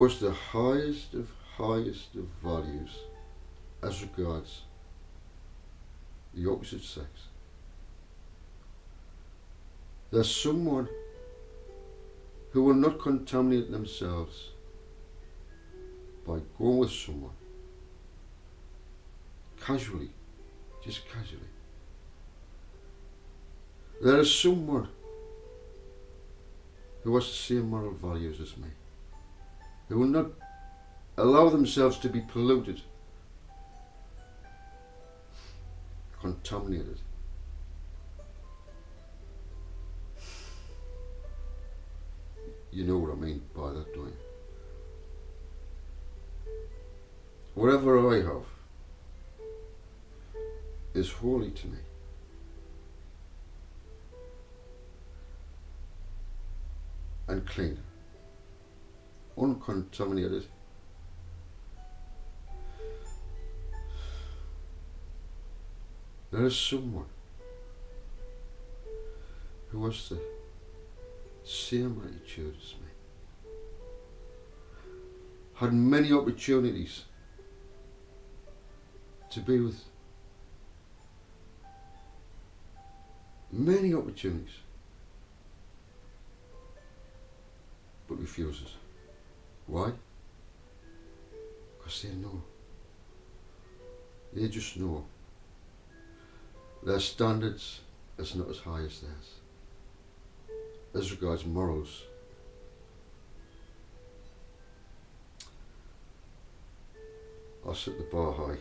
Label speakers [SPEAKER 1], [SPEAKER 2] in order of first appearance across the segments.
[SPEAKER 1] was the highest of values as regards the opposite sex. There's someone who will not contaminate themselves by going with someone casually, just casually. There is someone who has the same moral values as me, who will not allow themselves to be polluted, contaminated. You know what I mean by that, don't you? Whatever I have is holy to me. And clean, uncontaminated. There is someone who has the same attitude as me, had many opportunities to be with, many opportunities, but refuses. Why? Because they know. They just know their standards is not as high as theirs as regards morals. I set the bar high,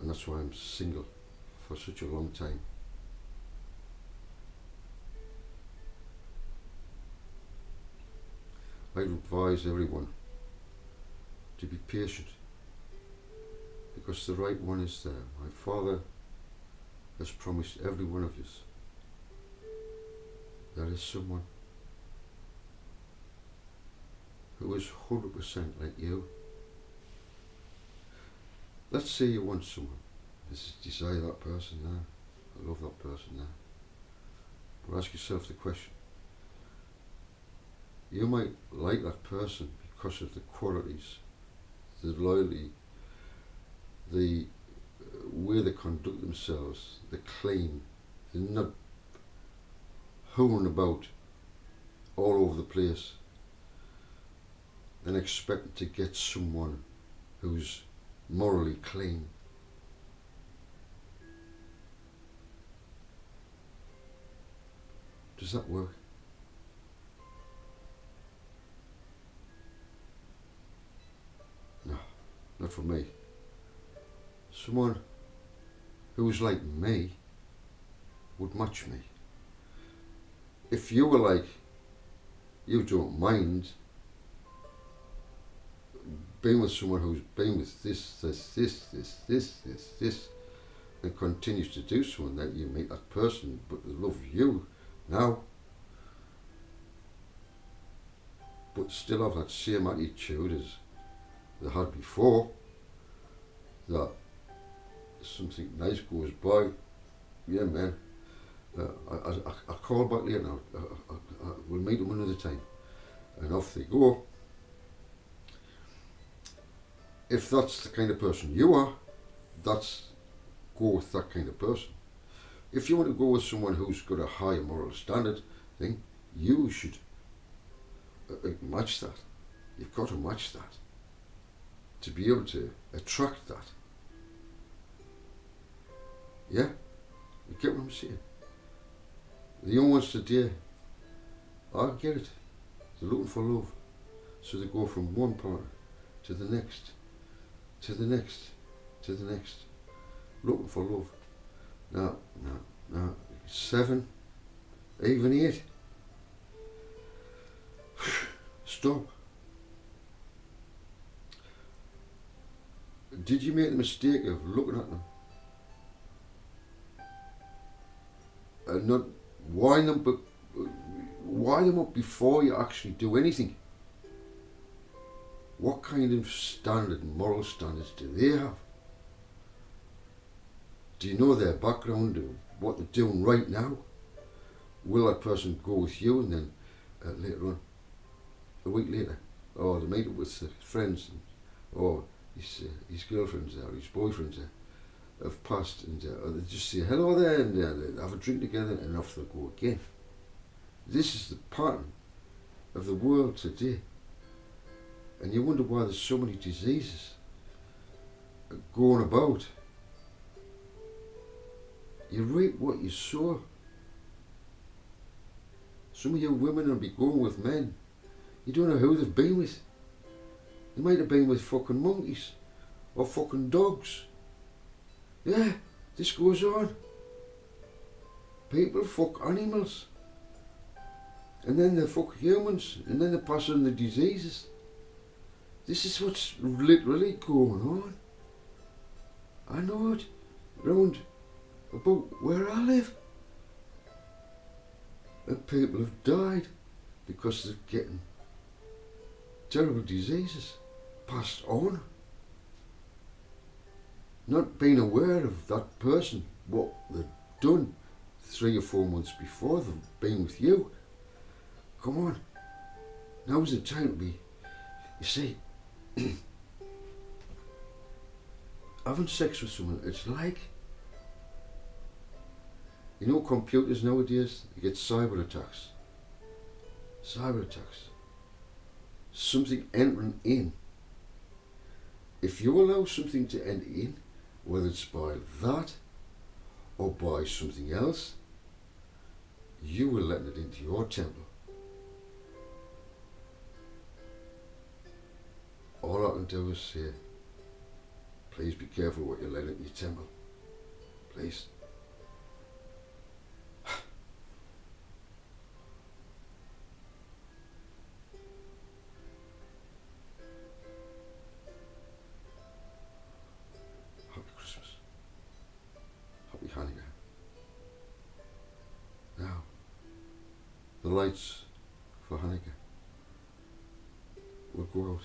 [SPEAKER 1] and that's why I'm single for such a long time. I would advise everyone to be patient, because the right one is there. My Father has promised every one of us there is someone who is 100% like you. Let's say you want someone. Desire that person there. I love that person there. But ask yourself the question. You might like that person because of the qualities, the loyalty, the way they conduct themselves, the clean, they're not hooning about all over the place and expecting to get someone who's morally clean. Does that work? No, not for me. Someone who's like me would match me. If you were like, you don't mind being with someone who's been with this, and continues to do so, and that you meet that person, but they love you now, but still have that same attitude as they had before, that something nice goes by, yeah man, I call back later now, we'll meet them another time, and off they go. If that's the kind of person you are, go with that kind of person. If you want to go with someone who's got a higher moral standard, then you should match that. You've got to match that to be able to attract that. Yeah? You get what I'm saying? The young ones today, I get it. They're looking for love. So they go from one partner to the next, to the next, to the next, looking for love. Now, 7, even 8. Stop. Did you make the mistake of looking at them and not wind them up before you actually do anything? What kind of standard, moral standards do they have? Do you know their background and what they're doing right now? Will that person go with you and then later on, a week later, or they meet up with friends, or his girlfriends or his boyfriends have passed, and or they just say hello there, and they have a drink together, and off they go again. This is the pattern of the world today, and you wonder why there's so many diseases going about. You reap what you sow. Some of you women will be going with men. You don't know who they've been with. They might have been with fucking monkeys or fucking dogs. Yeah, this goes on. People fuck animals. And then they fuck humans. And then they pass on the diseases. This is what's literally going on. I know it. Round about where I live. And people have died because they're getting terrible diseases passed on. Not being aware of that person, what they've done 3 or 4 months before they've been with you. Come on. Now's the time to be, you see, having sex with someone, it's like, you know, computers nowadays, you get cyber attacks. Cyber attacks. Something entering in. If you allow something to enter in, whether it's by that or by something else, you will let it into your temple. All I can do is say, please be careful what you let into your temple. Please. Happy Christmas. Happy Hanukkah. Now, the lights for Hanukkah will go out.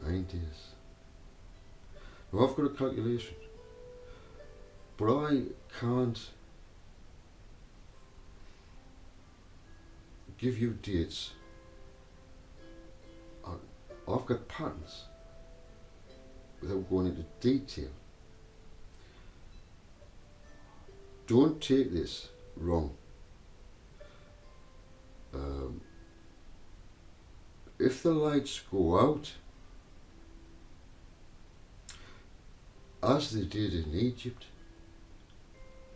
[SPEAKER 1] 9 days. Now I've got a calculation, but I can't give you dates. I've got patterns without going into detail. Don't take this wrong. If the lights go out, as they did in Egypt,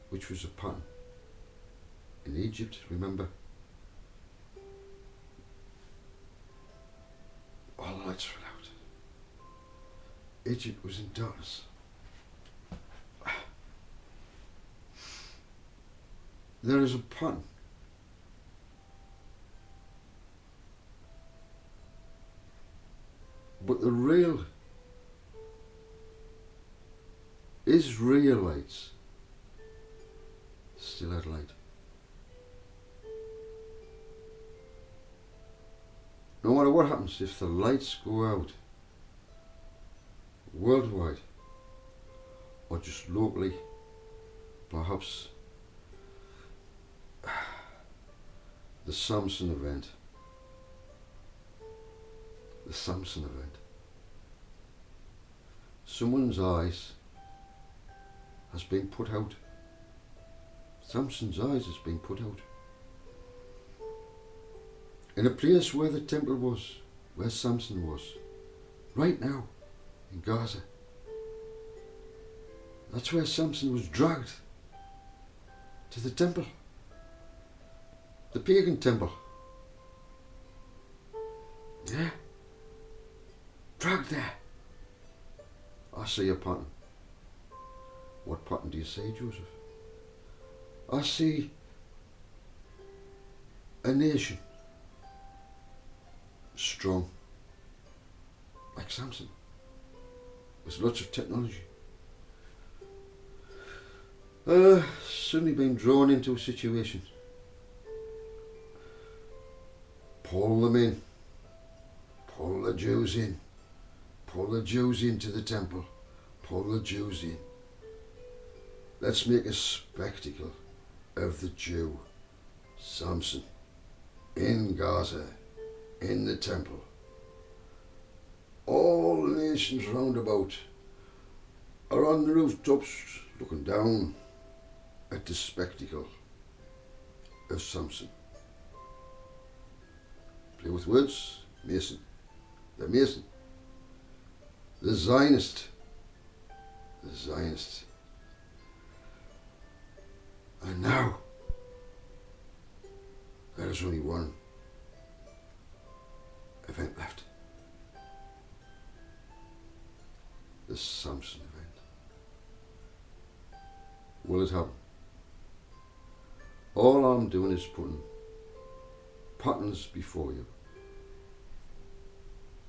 [SPEAKER 1] which was a pattern. In Egypt, remember, all the lights went out. Egypt was in darkness. There is a pattern. But the real Israelites still had light. No matter what happens, if the lights go out worldwide or just locally, perhaps the Samson event. The Samson event. Someone's eyes has been put out. Samson's eyes has been put out. In a place where the temple was, where Samson was, right now, in Gaza. That's where Samson was dragged to the temple. The pagan temple. Yeah. Dragged there. I see a pattern. What pattern do you see, Joseph? I see a nation strong, like Samson, with lots of technology. Suddenly being drawn into a situation. Pull them in. Pull the Jews in. Pull the Jews into the temple. Pull the Jews in. Let's make a spectacle of the Jew, Samson, in Gaza, in the temple. All the nations round about are on the rooftops looking down at the spectacle of Samson. Play with words, Mason. The Mason. The Zionist. The Zionist. And now, there is only one event left. The Samson event. Will it happen? All I'm doing is putting patterns before you.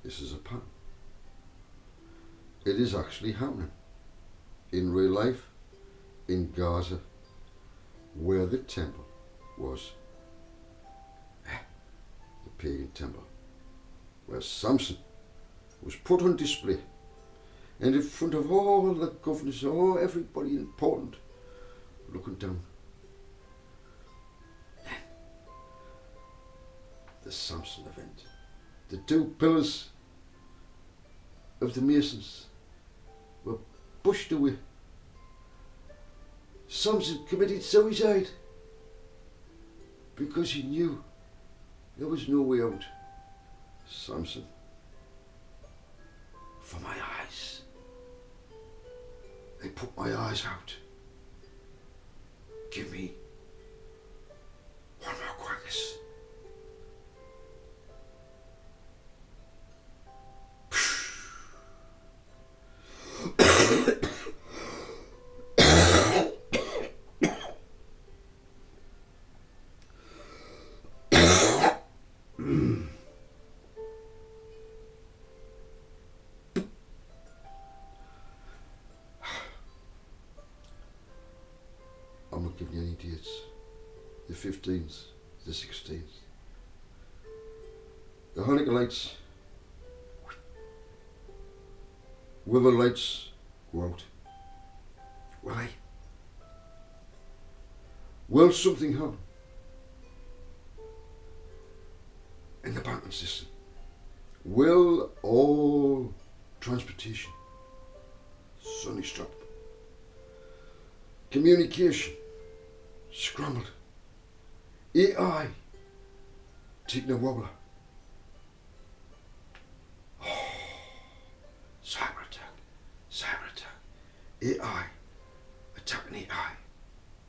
[SPEAKER 1] This is a pattern. It is actually happening in real life in Gaza, where the temple was. The pagan temple, where Samson was put on display, and in front of all the governors, everybody important, looking down. Then, the Samson event. The two pillars of the Masons were pushed away. Samson committed suicide because he knew there was no way out. Samson, for my eyes, they put my eyes out. Give me one more quietness. I'm not giving you any dates. The 15th, the 16th. The Hanukkah lights. Will the lights go out? Will they? Will something happen in the banking system? Will all transportation suddenly stop? Communication scrambled. AI taking a wobbler. Cyber attack. AI attacking AI.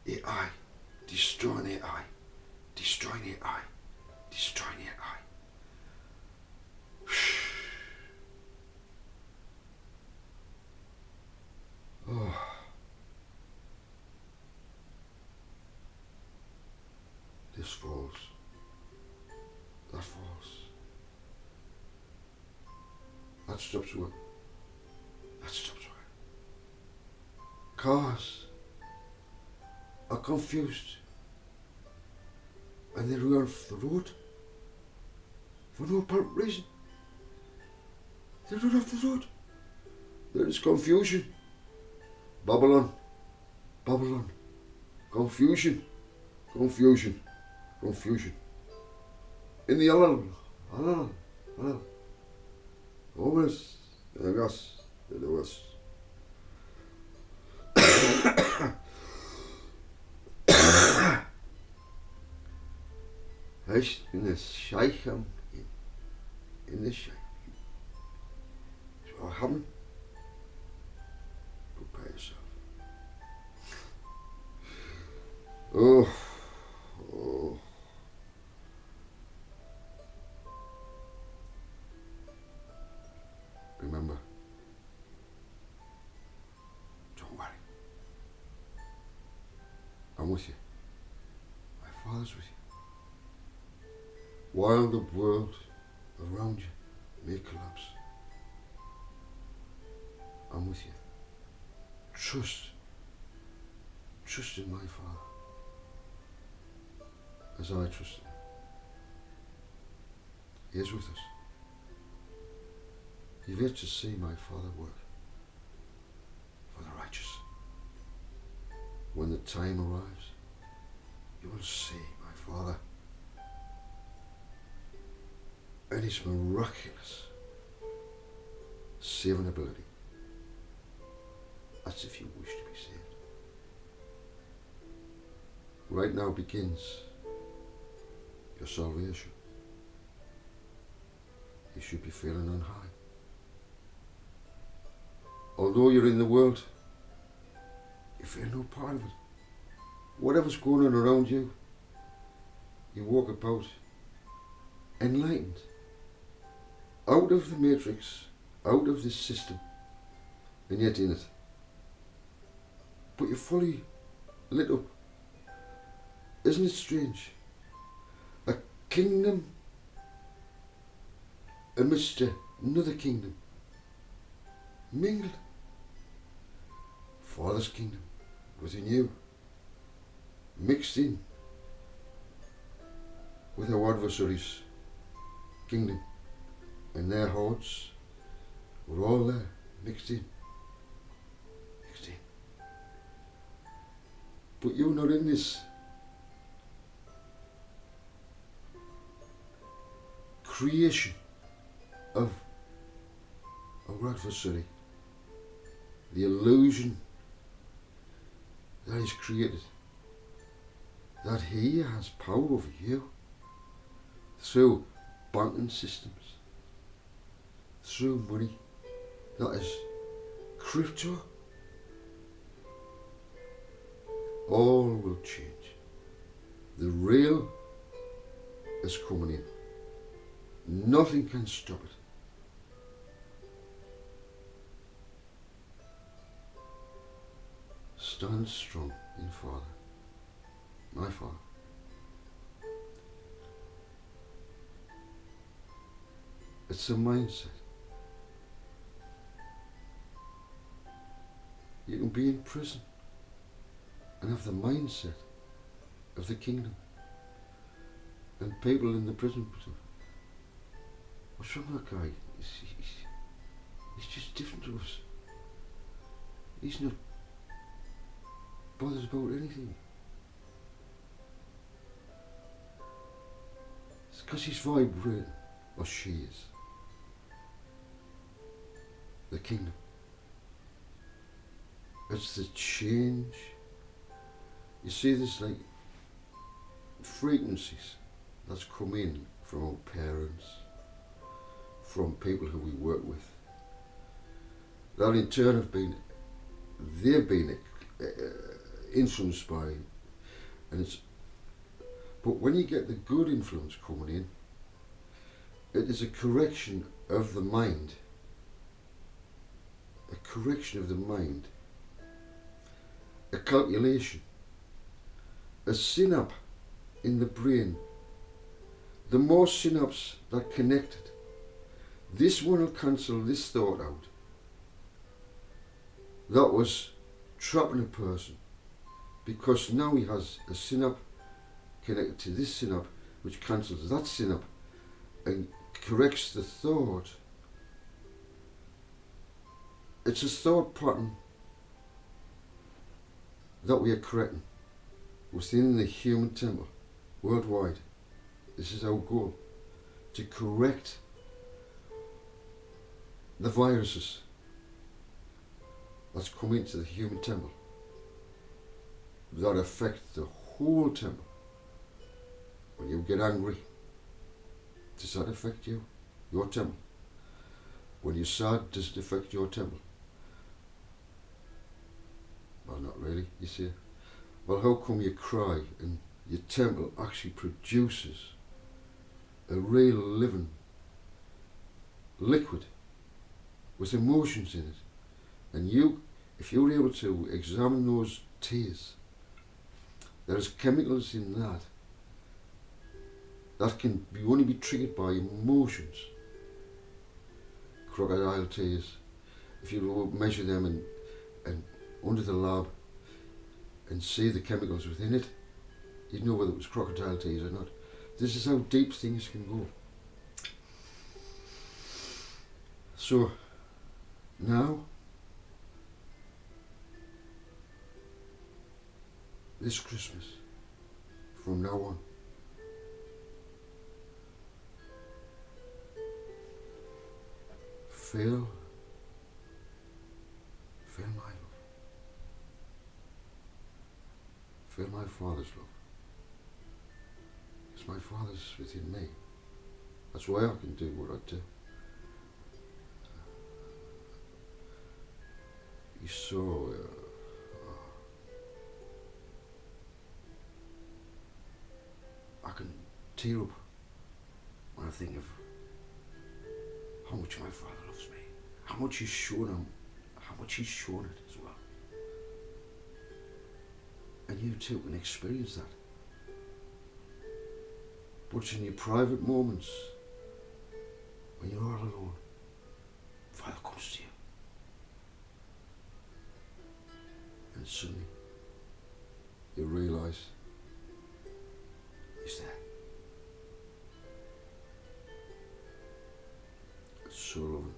[SPEAKER 1] AI destroying AI. Destroying AI. Destroying AI. Oh. This falls. That falls. That stops work. That stops work. Cars are confused and they run off the road for no apparent reason. They run off the road. There is confusion. Babylon. Confusion. In the Alal. Homeless. In the gas. In the west. Echt in de Scheicham. In de Scheicham. So haben. Prepare yourself. Oh. Remember, don't worry. I'm with you. My Father's with you. While the world around you may collapse, I'm with you. Trust in my Father as I trust him. He is with us. You've yet to see my Father work for the righteous. When the time arrives, will see my Father and His miraculous saving ability. That's if you wish to be saved. Right now begins your salvation. You should be feeling on high. Although you're in the world, you feel no part of it. Whatever's going on around you, you walk about enlightened, out of the matrix, out of this system, and yet in it. But you're fully lit up. Isn't it strange? A kingdom amidst another kingdom, mingled. Father's kingdom within you, mixed in with our adversaries' kingdom, and their hordes were all there, mixed in. But you're not in this creation of our adversary, the illusion that is created, that he has power over you through banking systems, through money, that is crypto. All will change. The real is coming in. Nothing can stop it. Stand strong in Father, my Father. It's a mindset. You can be in prison and have the mindset of the kingdom. And people in the prison, what's wrong with that guy? He's just different to us. He's not bothered about anything. It's because he's vibrating, or she is. The kingdom. It's the change. You see, there's like frequencies that's come in from our parents, from people who we work with, that in turn they've been influenced by, and it's. But when you get the good influence coming in, it is a correction of the mind. A correction of the mind. A calculation. A synapse in the brain. The more synapses that are connected, this one will cancel this thought out. That was trapping a person, because now he has a synapse connected to this synapse, which cancels that synapse and corrects the thought. It's a thought pattern that we are correcting within the human temple worldwide. This is our goal, to correct the viruses that's come into the human temple that affect the whole temple. When you get angry, does that affect you? Your temple? When you're sad, does it affect your temple? Well, not really, you see. Well, how come you cry and your temple actually produces a real living liquid with emotions in it? And you, if you're able to examine those tears, there's chemicals in that can only be triggered by emotions. Crocodile tears, if you measure them and under the lab and see the chemicals within it, you'd know whether it was crocodile tears or not. This is how deep things can go. So now, this Christmas, from now on. Feel my love. Feel my Father's love. Because my Father's within me. That's why I can do what I do. He's so I can tear up when I think of how much my Father loves me, how much He's shown him, how much He's shown it as well. And you too can experience that. But it's in your private moments, when you're all alone, Father comes to you. And suddenly, you realise He's there. It's so lovely.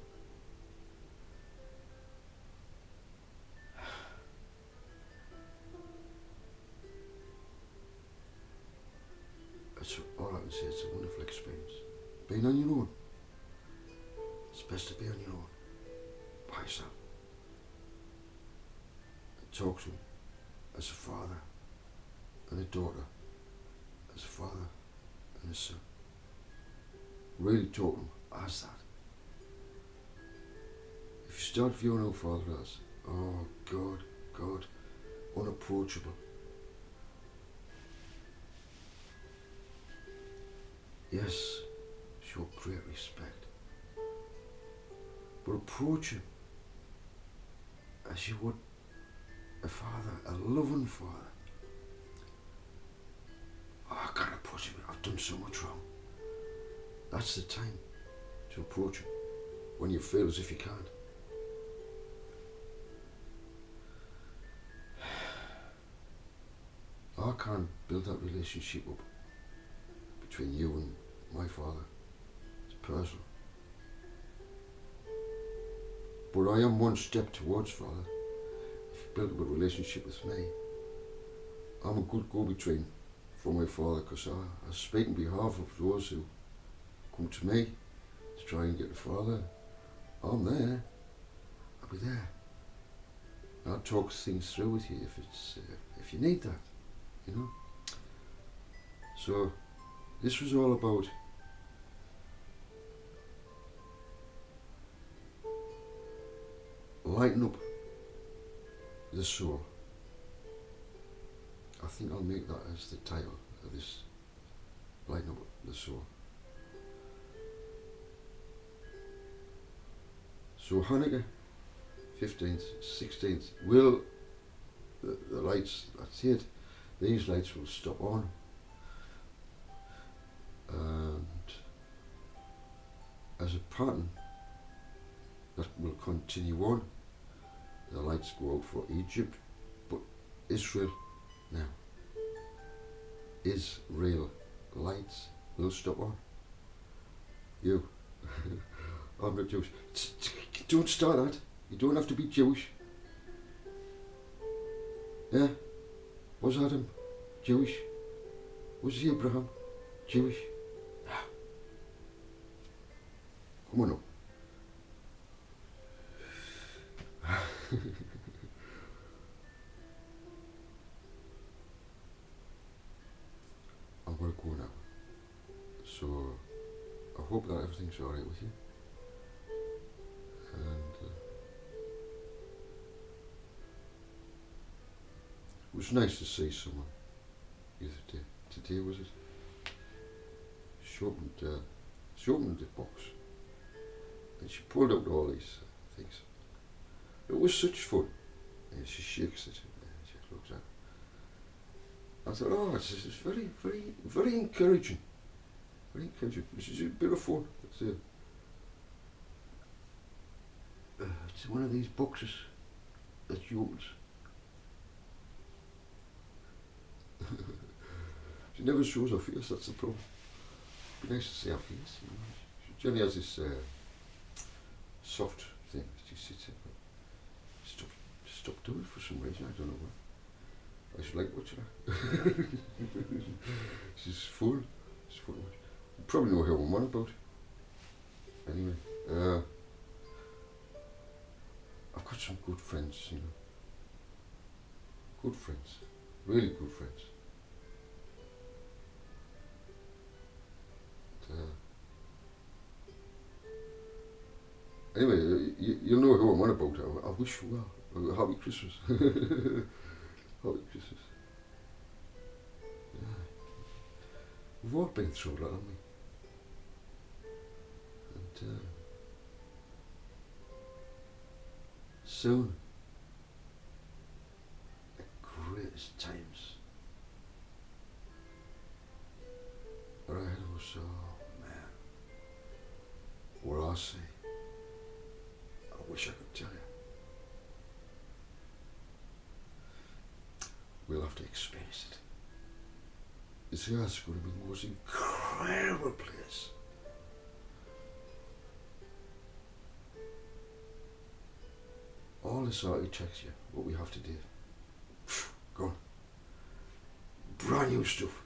[SPEAKER 1] That's all I can say. It's a wonderful experience. Being on your own. It's best to be on your own. By yourself. And talk to Him as a father and a daughter. As a father and a son. Really talk to Him as that. If you start viewing our Father as, oh God, unapproachable. Yes, show great respect. But approach Him as you would a father, a loving father. Oh, I can't approach Him, I've done so much wrong. That's the time to approach Him, when you feel as if you can't. I can't build that relationship up between you and my Father. It's personal. But I am one step towards Father. If you build up a relationship with me, I'm a good go-between for my Father, because I speak on behalf of those who come to me to try and get the Father. I'm there. I'll be there. And I'll talk things through with you if you need that, you know. So this was all about lighten up the soul. I think I'll make that as the title of this, lighten up the soul. So Hanukkah 15th, 16th, will the lights, that's it, these lights will stop on, and as a pattern that will continue on, the lights go out for Egypt, but Israel now, Israel lights will stop on. You, I'm not Jewish. Don't start that. You don't have to be Jewish. Yeah? Was Adam Jewish? Was Abraham Jewish? No. Come on up. I'm going to go now. So I hope that everything's alright with you. And it was nice to see someone the other day. Today was it? She opened the box and she pulled out all these things. It was such fun. And she shakes it and she looks at it. I thought, oh, it's very, very, very encouraging. Very encouraging. This is a bit of fun. It's one of these boxes that she opens. She never shows her face, that's the problem. It'd be nice to see her face. You know. She generally has this soft thing that she sits in. Stop doing it for some reason, I don't know why. I should like watching her. full. It's full. You probably know how I'm on about. Anyway, I've got some good friends, you know. Good friends. Really good friends. Anyway, you'll know who I'm on about. I wish you well. Happy Christmas. Happy Christmas. Yeah. We've all been through a lot, haven't we? And soon, the greatest times are ahead of us. Oh man, what I say, I wish I could tell you. We'll have to experience it. This earth's going to be the most incredible place. All this already checks you, what we have to do. Go on. Brand new stuff.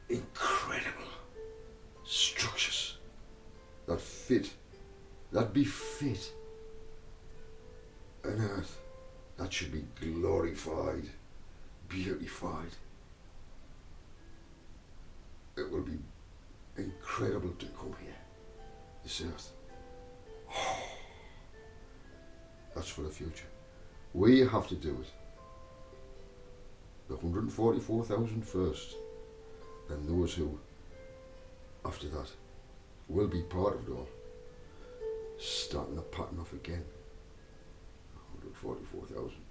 [SPEAKER 1] Incredible structures that fit, that befit an earth that should be glorified, beautified. It will be incredible to come here, this earth. Oh, that's for the future. We have to do it. The 144,000 first, and those who, after that, will be part of it all, starting the pattern off again. 144,000.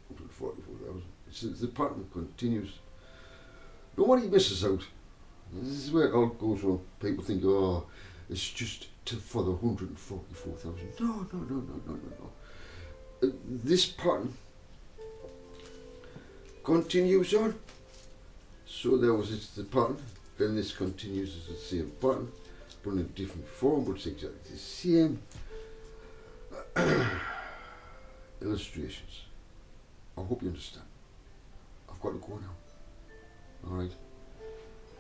[SPEAKER 1] 144,000. It's the pattern continues. Nobody misses out. This is where it all goes wrong. People think, oh, it's just for the 144,000. No. This pattern continues on. So there was the pattern, then this continues as the same pattern, but in a different form, but it's exactly the same. Illustrations. I hope you understand. I've got to go now. Alright.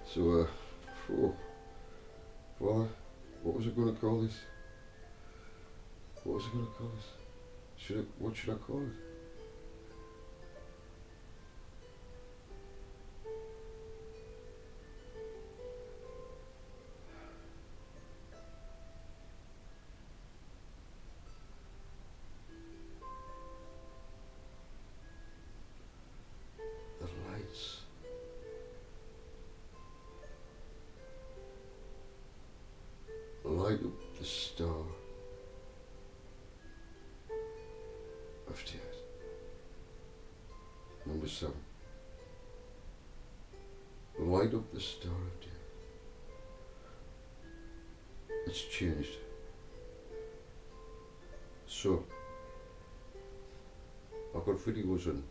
[SPEAKER 1] So, Father, what was I going to call this? What was I going to call this? What should I call it? Light up the star of death. Number 7. Light up the star of death. It's changed. So, I've got videos on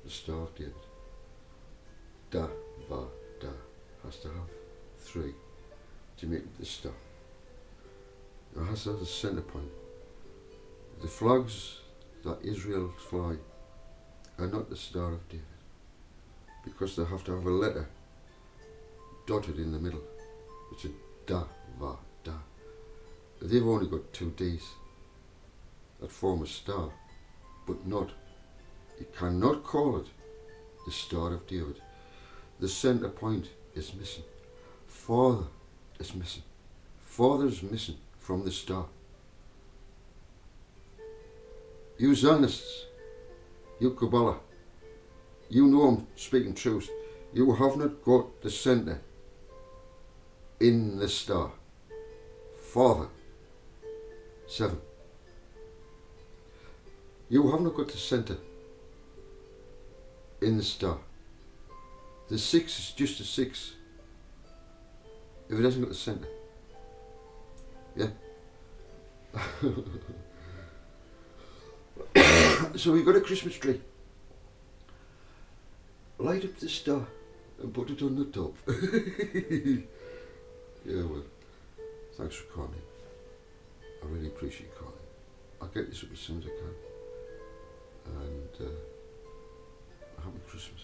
[SPEAKER 1] the star of David. Da, va, da has to have 3 to make it the star. It has to have a centre point. The flags that Israel fly are not the Star of David, because they have to have a letter dotted in the middle. It's a da, va, da. They've only got 2 Ds that form a star, but not. You cannot call it the Star of David. The centre point is missing. Father is missing. Father is missing from the star. You Zionists, you Kabbalah, you know I'm speaking truth. You have not got the centre in the star. Father, 7. You have not got the centre in the star. The 6 is just a 6 if it hasn't got the centre. Yeah. So we got a Christmas tree. Light up the star and put it on the top. Yeah, well, thanks for calling. I really appreciate you calling. I'll get this up as soon as I can. And happy Christmas.